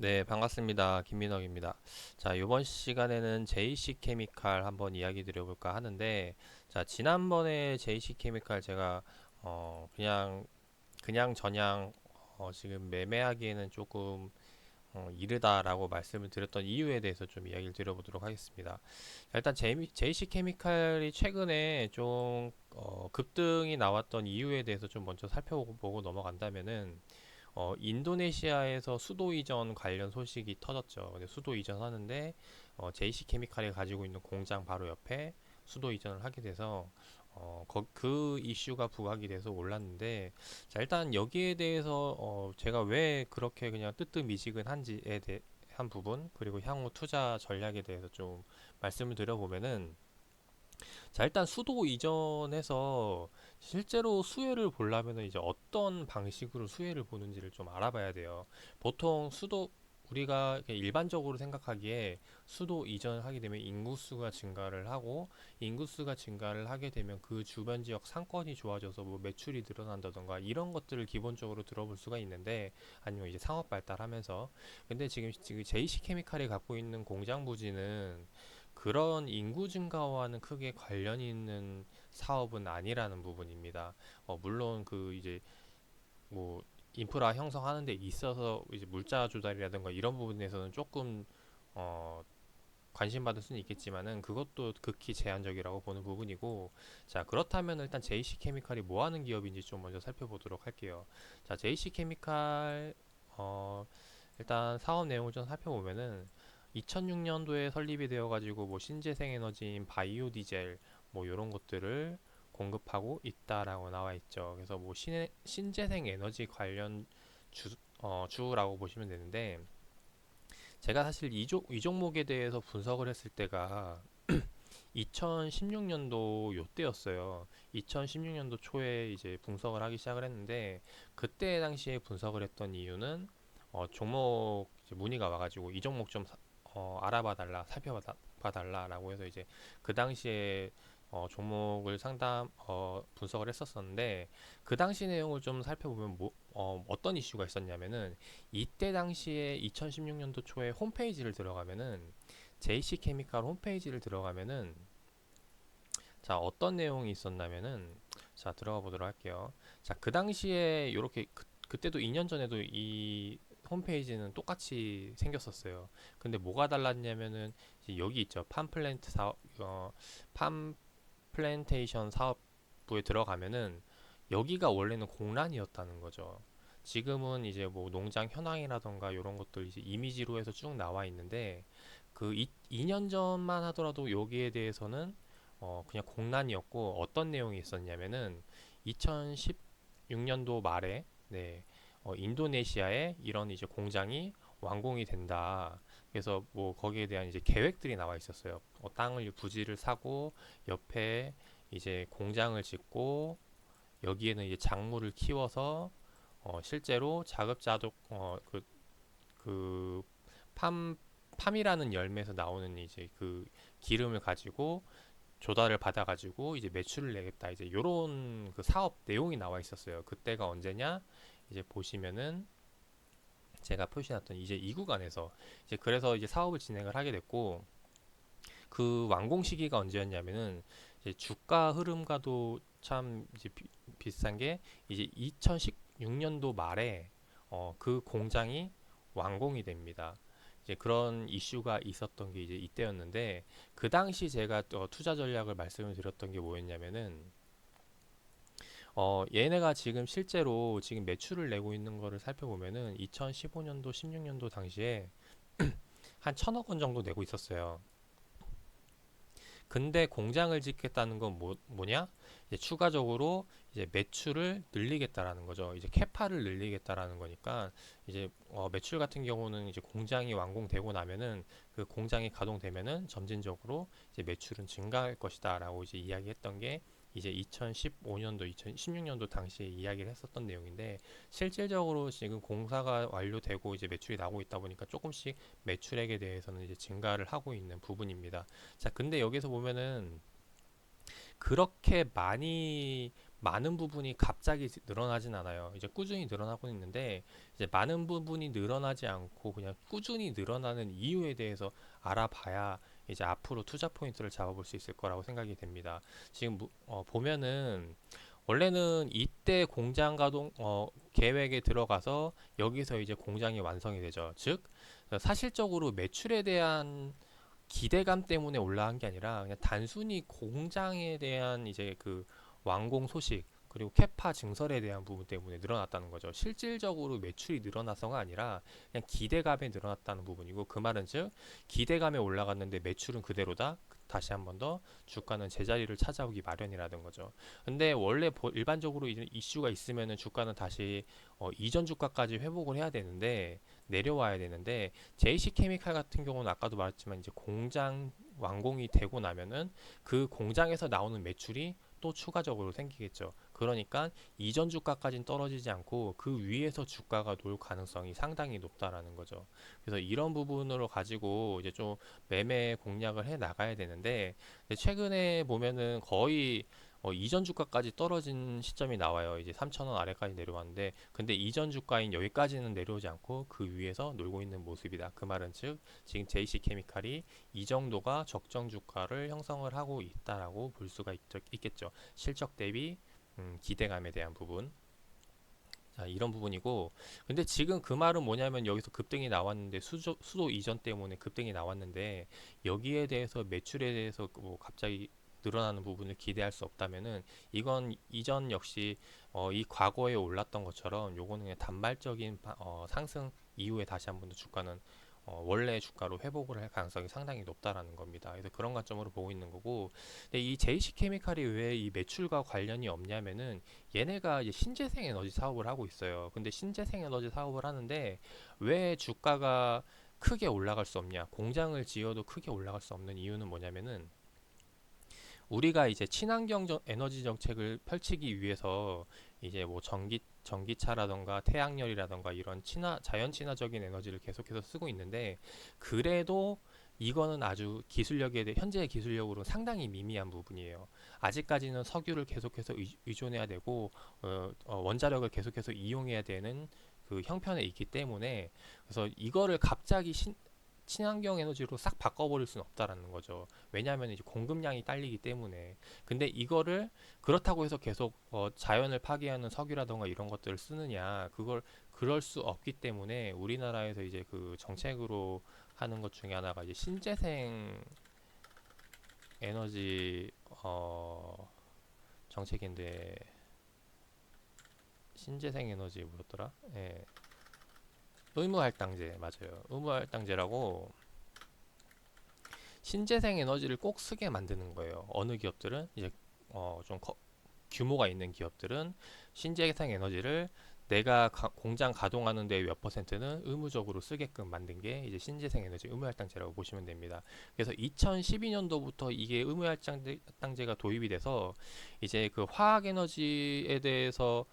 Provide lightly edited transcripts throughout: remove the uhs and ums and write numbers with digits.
네, 반갑습니다. 김민혁입니다. 자, 이번 시간에는 JC 케미칼 한번 이야기 드려볼까 하는데, 자, 지난번에 JC 케미칼 제가, 그냥 저냥, 지금 매매하기에는 조금, 이르다라고 말씀을 드렸던 이유에 대해서 좀 이야기를 드려보도록 하겠습니다. 자, 일단 JC 케미칼이 최근에 좀, 급등이 나왔던 이유에 대해서 좀 먼저 살펴보고 넘어간다면은, 인도네시아에서 수도 이전 관련 소식이 터졌죠. 근데 수도 이전하는데 JC 케미칼이 가지고 있는 공장 바로 옆에 수도 이전을 하게 돼서 그 이슈가 부각이 돼서 올랐는데, 자, 일단 여기에 대해서 제가 왜 그렇게 그냥 뜨뜻미지근한지에 대한 부분, 그리고 향후 투자 전략에 대해서 좀 말씀을 드려보면은, 자, 일단 수도 이전해서 실제로 수혜를 보려면 이제 어떤 방식으로 수혜를 보는지를 좀 알아봐야 돼요. 보통 우리가 일반적으로 생각하기에 수도 이전을 하게 되면 인구수가 증가를 하고, 인구수가 증가를 하게 되면 그 주변 지역 상권이 좋아져서 뭐 매출이 늘어난다던가 이런 것들을 기본적으로 들어볼 수가 있는데, 아니면 이제 상업 발달하면서. 근데 지금 JC 케미칼이 갖고 있는 공장 부지는 그런 인구 증가와는 크게 관련이 있는 사업은 아니라는 부분입니다. 물론 그 이제 뭐 인프라 형성하는 데 있어서 이제 물자 조달이라든가 이런 부분에서는 조금 어 관심 받을 수는 있겠지만은 그것도 극히 제한적이라고 보는 부분이고, 자, 그렇다면 일단 JC 케미칼이 뭐 하는 기업인지 좀 먼저 살펴보도록 할게요. 자, JC 케미칼 일단 사업 내용을 좀 살펴보면은 2006년도에 설립이 되어가지고 뭐 신재생 에너지인 바이오 디젤 뭐 이런 것들을 공급하고 있다라고 나와 있죠. 그래서 뭐 신재생 에너지 관련 주라고 보시면 되는데, 제가 사실 이 종목에 대해서 분석을 했을 때가 2016년도 요때였어요. 2016년도 초에 이제 분석을 하기 시작을 했는데, 그때 당시에 분석을 했던 이유는 종목 이제 문의가 와가지고 이 종목 좀 알아봐 달라, 살펴봐 달라라고 해서 이제 그 당시에 종목을 분석을 했었었는데, 그 당시 내용을 좀 살펴보면 어떤 이슈가 있었냐면은, 이때 당시에 2016년도 초에 홈페이지를 들어가면은 JC 케미칼 홈페이지를 들어가면은, 자, 어떤 내용이 있었냐면은, 자, 들어가 보도록 할게요. 자, 그 당시에 요렇게 그때도 2년 전에도 이 홈페이지는 똑같이 생겼었어요. 근데 뭐가 달랐냐면은 이제 여기 있죠. 팜 플랜테이션 사업부에 들어가면은 여기가 원래는 공란이었다는 거죠. 지금은 이제 뭐 농장 현황이라던가 이런 것들 이제 이미지로 해서 쭉 나와 있는데, 그 2년 전만 하더라도 여기에 대해서는 그냥 공란이었고, 어떤 내용이 있었냐면은 2016년도 말에, 네, 인도네시아에 이런 이제 공장이 완공이 된다. 그래서 뭐 거기에 대한 이제 계획들이 나와 있었어요. 땅을 부지를 사고 옆에 이제 공장을 짓고 여기에는 이제 작물을 키워서 실제로 자급자족 그 팜, 팜이라는 열매에서 나오는 이제 그 기름을 가지고 조달을 받아가지고 이제 매출을 내겠다. 이제 요런 그 사업 내용이 나와 있었어요. 그때가 언제냐? 이제 보시면은 제가 표시해놨던 이제 이 구간에서 이제 그래서 이제 사업을 진행을 하게 됐고, 그 완공 시기가 언제였냐면은 이제 주가 흐름과도 참 이제 비슷한 게 이제 2016년도 말에 그 공장이 완공이 됩니다. 이제 그런 이슈가 있었던 게 이제 이때였는데, 그 당시 제가 투자 전략을 말씀을 드렸던 게 뭐였냐면은 얘네가 지금 실제로 지금 매출을 내고 있는 거를 살펴보면은 2015년도 16년도 당시에 한 1000억 원 정도 내고 있었어요. 근데 공장을 짓겠다는 건 뭐냐? 이제 추가적으로 이제 매출을 늘리겠다라는 거죠. 이제 캐파를 늘리겠다라는 거니까, 이제 매출 같은 경우는 이제 공장이 완공되고 나면은, 그 공장이 가동되면은 점진적으로 이제 매출은 증가할 것이다라고 이제 이야기했던 게 이제 2015년도, 2016년도 당시에 이야기를 했었던 내용인데, 실질적으로 지금 공사가 완료되고 이제 매출이 나오고 있다 보니까 조금씩 매출액에 대해서는 이제 증가를 하고 있는 부분입니다. 자, 근데 여기서 보면은 그렇게 많은 부분이 갑자기 늘어나진 않아요. 이제 꾸준히 늘어나고 있는데 이제 많은 부분이 늘어나지 않고 그냥 꾸준히 늘어나는 이유에 대해서 알아봐야 이제 앞으로 투자 포인트를 잡아볼 수 있을 거라고 생각이 됩니다. 지금 보면은 원래는 이때 공장 가동 계획에 들어가서 여기서 이제 공장이 완성이 되죠. 즉 사실적으로 매출에 대한 기대감 때문에 올라간 게 아니라 그냥 단순히 공장에 대한 이제 그 완공 소식 그리고 캐파 증설에 대한 부분 때문에 늘어났다는 거죠. 실질적으로 매출이 늘어나서가 아니라 그냥 기대감에 늘어났다는 부분이고 그 말은 즉 기대감에 올라갔는데 매출은 그대로다. 다시 한 번 더 주가는 제자리를 찾아오기 마련이라는 거죠. 근데 원래 일반적으로 이슈가 있으면은 주가는 다시 이전 주가까지 회복을 해야 되는데 내려와야 되는데 JC케미칼 같은 경우는 아까도 말했지만 이제 공장 완공이 되고 나면은 그 공장에서 나오는 매출이 또 추가적으로 생기겠죠. 그러니까 이전 주가까지는 떨어지지 않고 그 위에서 주가가 놀 가능성이 상당히 높다라는 거죠. 그래서 이런 부분으로 가지고 이제 좀 매매 공략을 해 나가야 되는데 최근에 보면은 거의 이전 주가까지 떨어진 시점이 나와요. 이제 3,000원 아래까지 내려왔는데 근데 이전 주가인 여기까지는 내려오지 않고 그 위에서 놀고 있는 모습이다. 그 말은 즉 지금 JC케미칼이 이 정도가 적정 주가를 형성을 하고 있다라고 볼 수가 있겠죠. 실적 대비 기대감에 대한 부분. 자, 이런 부분이고 근데 지금 그 말은 뭐냐면 여기서 급등이 나왔는데 수도 이전 때문에 급등이 나왔는데 여기에 대해서 매출에 대해서 뭐 갑자기 늘어나는 부분을 기대할 수 없다면은 이건 이전 역시 이 과거에 올랐던 것처럼 요거는 그냥 단발적인 상승 이후에 다시 한번 더 주가는 원래 주가로 회복을 할 가능성이 상당히 높다라는 겁니다. 그래서 그런 관점으로 보고 있는 거고, 근데 이 JC케미칼이 왜 이 매출과 관련이 없냐면은 얘네가 이제 신재생 에너지 사업을 하고 있어요. 근데 신재생 에너지 사업을 하는데 왜 주가가 크게 올라갈 수 없냐? 공장을 지어도 크게 올라갈 수 없는 이유는 뭐냐면은 우리가 이제 친환경 에너지 정책을 펼치기 위해서 이제 뭐 전기차라던가 태양열이라던가 이런 자연 친화적인 에너지를 계속해서 쓰고 있는데 그래도 이거는 아주 현재의 기술력으로 상당히 미미한 부분이에요. 아직까지는 석유를 계속해서 의존해야 되고 원자력을 계속해서 이용해야 되는 그 형편에 있기 때문에 그래서 이거를 갑자기 친환경 에너지로 싹 바꿔버릴 수는 없다라는 거죠. 왜냐하면 이제 공급량이 딸리기 때문에. 근데 이거를 그렇다고 해서 계속 자연을 파괴하는 석유라던가 이런 것들을 쓰느냐? 그럴 수 없기 때문에 우리나라에서 이제 그 정책으로 하는 것 중에 하나가 이제 신재생 에너지 정책인데 신재생 에너지 뭐였더라? 예. 의무할당제 맞아요. 의무할당제라고 신재생 에너지를 꼭 쓰게 만드는 거예요. 어느 기업들은 이제 좀 규모가 있는 기업들은 신재생 에너지를 내가 공장 가동하는데 몇 퍼센트는 의무적으로 쓰게끔 만든 게 이제 신재생 에너지 의무할당제라고 보시면 됩니다. 그래서 2012년도부터 이게 의무할당제가 도입이 돼서 이제 그 화학 에너지에 대해서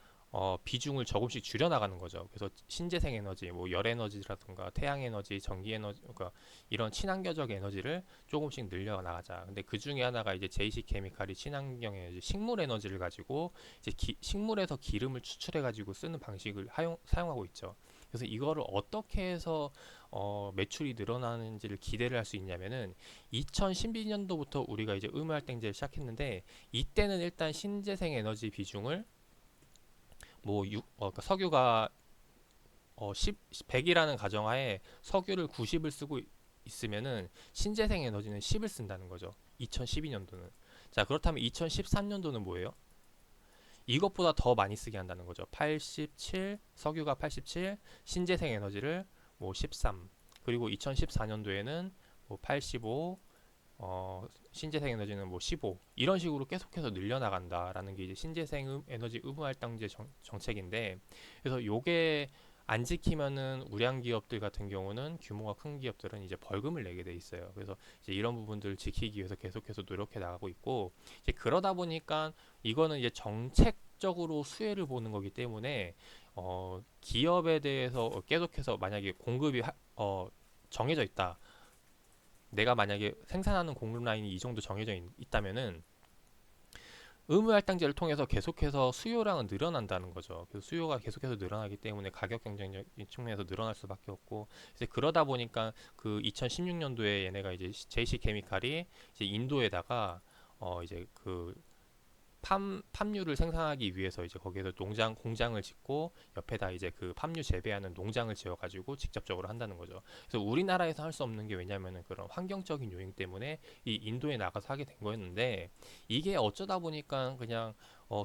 비중을 조금씩 줄여 나가는 거죠. 그래서 신재생 에너지, 뭐 열 에너지라든가 태양 에너지, 전기 에너지, 그러니까 이런 친환경적 에너지를 조금씩 늘려 나가자. 근데 그 중에 하나가 이제 JC 케미칼이 친환경 에너지, 식물 에너지를 가지고 이제 식물에서 기름을 추출해 가지고 쓰는 방식을 사용하고 있죠. 그래서 이거를 어떻게 해서 매출이 늘어나는지를 기대를 할 수 있냐면은 2012년도부터 우리가 이제 의무할당제를 시작했는데 이때는 일단 신재생 에너지 비중을 그러니까 석유가 100이라는 가정하에 석유를 90을 쓰고 있으면은 신재생 에너지는 10을 쓴다는 거죠. 2012년도는. 자, 그렇다면 2013년도는 뭐예요? 이것보다 더 많이 쓰게 한다는 거죠. 87, 석유가 87, 신재생 에너지를 뭐 13. 그리고 2014년도에는 뭐 85, 신재생 에너지는 뭐 15 이런 식으로 계속해서 늘려나간다라는 게 이제 신재생 에너지 의무할당제 정책인데 그래서 요게 안 지키면은 우량 기업들 같은 경우는 규모가 큰 기업들은 이제 벌금을 내게 돼 있어요. 그래서 이제 이런 부분들을 지키기 위해서 계속해서 노력해 나가고 있고 이제 그러다 보니까 이거는 이제 정책적으로 수혜를 보는 거기 때문에 기업에 대해서 계속해서 만약에 공급이 정해져 있다. 내가 만약에 생산하는 공급 라인이 이 정도 정해져 있다면은 의무 할당제를 통해서 계속해서 수요량은 늘어난다는 거죠. 그래서 수요가 계속해서 늘어나기 때문에 가격 경쟁력인 측면에서 늘어날 수밖에 없고, 이제 그러다 보니까 그 2016년도에 얘네가 이제 JC 케미칼이 이제 인도에다가 이제 그 팜유를 생산하기 위해서 이제 거기에서 공장을 짓고 옆에다 이제 그 팜유 재배하는 농장을 지어가지고 직접적으로 한다는 거죠. 그래서 우리나라에서 할 수 없는 게, 왜냐면은 그런 환경적인 요인 때문에 이 인도에 나가서 하게 된 거였는데, 이게 어쩌다 보니까 그냥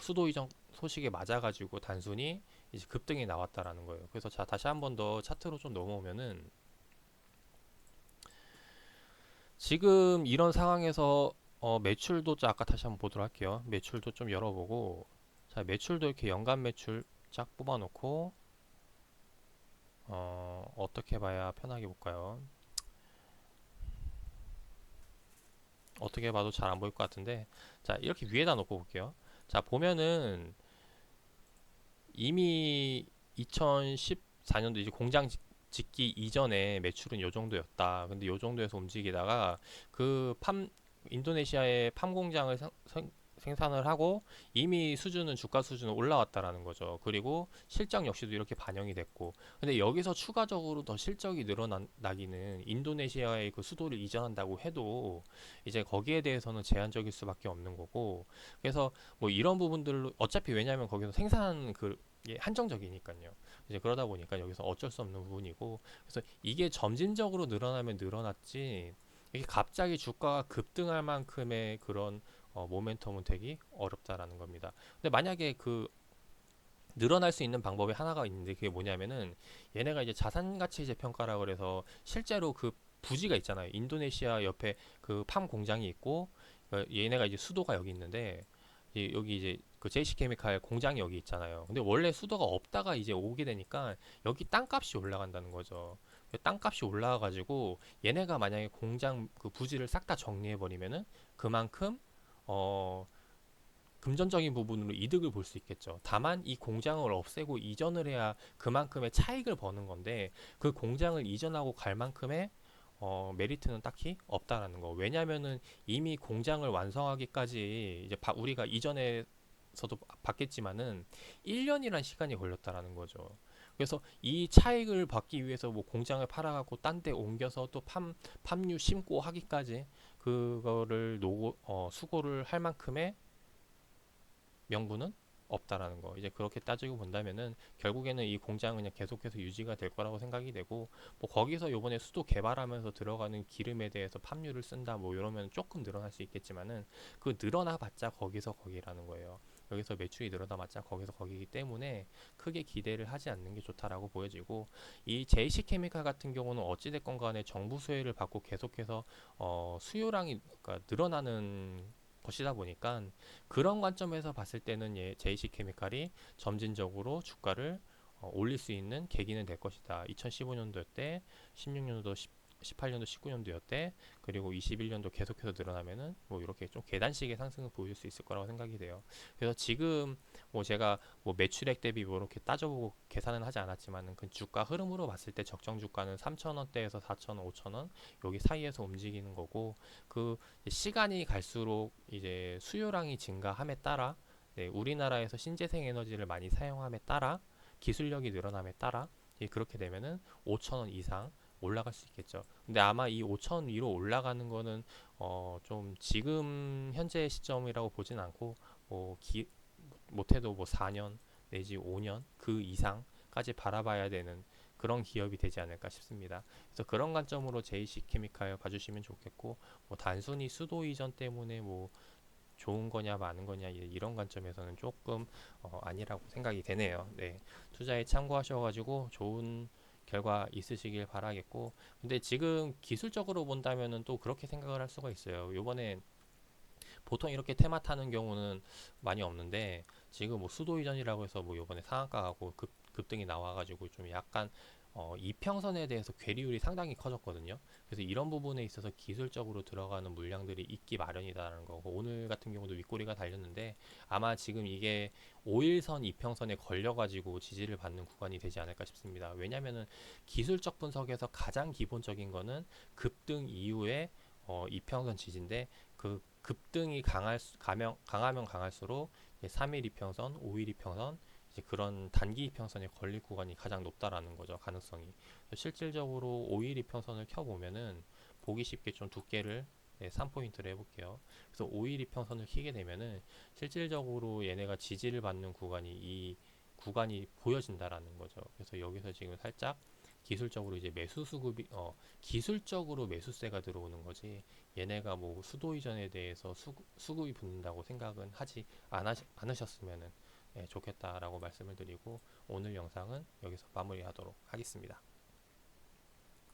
수도 이전 소식에 맞아가지고 단순히 이제 급등이 나왔다라는 거예요. 그래서 자, 다시 한번 더 차트로 좀 넘어오면은, 지금 이런 상황에서 매출도 아까 다시 한번 보도록 할게요. 매출도 좀 열어보고, 자, 매출도 이렇게 연간 매출 쫙 뽑아놓고, 어떻게 봐야 편하게 볼까요? 어떻게 봐도 잘 안 보일 것 같은데, 자, 이렇게 위에다 놓고 볼게요. 자, 보면은 이미 2014년도 이제 짓기 이전에 매출은 요 정도였다. 근데 요 정도에서 움직이다가 그 인도네시아의 팜 공장을 생산을 하고 이미 주가 수준은 올라왔다라는 거죠. 그리고 실적 역시도 이렇게 반영이 됐고, 근데 여기서 추가적으로 더 실적이 늘어나기는, 인도네시아의 그 수도를 이전한다고 해도 이제 거기에 대해서는 제한적일 수밖에 없는 거고, 그래서 뭐 이런 부분들로 어차피, 왜냐하면 거기서 생산 그 게 한정적이니까요. 이제 그러다 보니까 여기서 어쩔 수 없는 부분이고, 그래서 이게 점진적으로 늘어나면 늘어났지, 이게 갑자기 주가가 급등할 만큼의 그런 모멘텀은 되기 어렵다라는 겁니다. 근데 만약에 그 늘어날 수 있는 방법이 하나가 있는데, 그게 뭐냐면은, 얘네가 이제 자산 가치 재평가라 그래서 실제로 그 부지가 있잖아요. 인도네시아 옆에 그 팜 공장이 있고, 얘네가 이제 수도가 여기 있는데, 여기 이제 그 JC 케미칼 공장이 여기 있잖아요. 근데 원래 수도가 없다가 이제 오게 되니까 여기 땅값이 올라간다는 거죠. 땅값이 올라가가지고 얘네가 만약에 공장 그 부지를 싹 다 정리해 버리면은 그만큼 어 금전적인 부분으로 이득을 볼 수 있겠죠. 다만 이 공장을 없애고 이전을 해야 그만큼의 차익을 버는 건데, 그 공장을 이전하고 갈 만큼의 메리트는 딱히 없다라는 거. 왜냐면은 이미 공장을 완성하기까지 이제 우리가 이전에서도 봤겠지만은 1년이란 시간이 걸렸다라는 거죠. 그래서 이 차익을 받기 위해서 뭐 공장을 팔아갖고 딴 데 옮겨서 또 팜유 심고 하기까지 그거를 수고를 할 만큼의 명분은 없다라는 거. 이제 그렇게 따지고 본다면은 결국에는 이 공장은 그냥 계속해서 유지가 될 거라고 생각이 되고, 뭐 거기서 요번에 수도 개발하면서 들어가는 기름에 대해서 팜유를 쓴다 뭐 이러면 조금 늘어날 수 있겠지만은, 그 늘어나 봤자 거기서 거기라는 거예요. 여기서 매출이 늘어나 봤자 거기서 거기이기 때문에 크게 기대를 하지 않는 게 좋다라고 보여지고, 이 JC케미칼 같은 경우는 어찌됐건 간에 정부 수혜를 받고 계속해서 수요량이, 그러니까 늘어나는 것이다 보니까, 그런 관점에서 봤을 때는 JC케미칼이 점진적으로 주가를 올릴 수 있는 계기는 될 것이다. 2015년도였대, 16년도, 18년도, 19년도였대, 그리고 21년도 계속해서 늘어나면은 뭐 이렇게 좀 계단식의 상승을 보여줄 수 있을 거라고 생각이 돼요. 그래서 지금 뭐 제가 뭐 매출액 대비 뭐 이렇게 따져보고 계산은 하지 않았지만은, 그 주가 흐름으로 봤을 때 적정 주가는 3,000원대에서 4,000원, 5,000원 여기 사이에서 움직이는 거고, 그 시간이 갈수록 이제 수요량이 증가함에 따라, 네, 우리나라에서 신재생 에너지를 많이 사용함에 따라, 기술력이 늘어남에 따라 그렇게 되면은 5,000원 이상 올라갈 수 있겠죠. 근데 아마 이 5,000원 위로 올라가는 거는 좀 지금 현재 시점이라고 보진 않고, 뭐 못해도 뭐 4년 내지 5년 그 이상까지 바라봐야 되는 그런 기업이 되지 않을까 싶습니다. 그래서 그런 관점으로 JC케미칼 봐주시면 좋겠고, 뭐 단순히 수도 이전 때문에 뭐 좋은 거냐 많은 거냐 이런 관점에서는 조금 아니라고 생각이 되네요. 네, 투자에 참고하셔가지고 좋은 결과 있으시길 바라겠고, 근데 지금 기술적으로 본다면은 또 그렇게 생각을 할 수가 있어요. 요번에 보통 이렇게 테마 타는 경우는 많이 없는데, 지금 뭐 수도 이전이라고 해서 뭐 요번에 상한가하고 급등이 나와가지고 좀 약간 이평선에 대해서 괴리율이 상당히 커졌거든요. 그래서 이런 부분에 있어서 기술적으로 들어가는 물량들이 있기 마련이다라는 거고, 오늘 같은 경우도 윗꼬리가 달렸는데 아마 지금 이게 5일선 이평선에 걸려가지고 지지를 받는 구간이 되지 않을까 싶습니다. 왜냐면은 기술적 분석에서 가장 기본적인 거는 급등 이후에 이평선 지지인데, 그 급등이 강하면 강할수록 3일 이평선, 5일 이평선 이제 그런 단기 이평선에 걸릴 구간이 가장 높다라는 거죠. 가능성이. 실질적으로 5일 이평선을 켜보면은 보기 쉽게 좀 두께를 3포인트를 해볼게요. 그래서 5일 이평선을 키게 되면은 실질적으로 얘네가 지지를 받는 구간이 이 구간이 보여진다라는 거죠. 그래서 여기서 지금 살짝 기술적으로 이제 매수 수급이 기술적으로 매수세가 들어오는 거지 얘네가 뭐 수도 이전에 대해서 수급이 붙는다고 생각은 하지 않으셨으면 좋겠다라고 말씀을 드리고 오늘 영상은 여기서 마무리하도록 하겠습니다.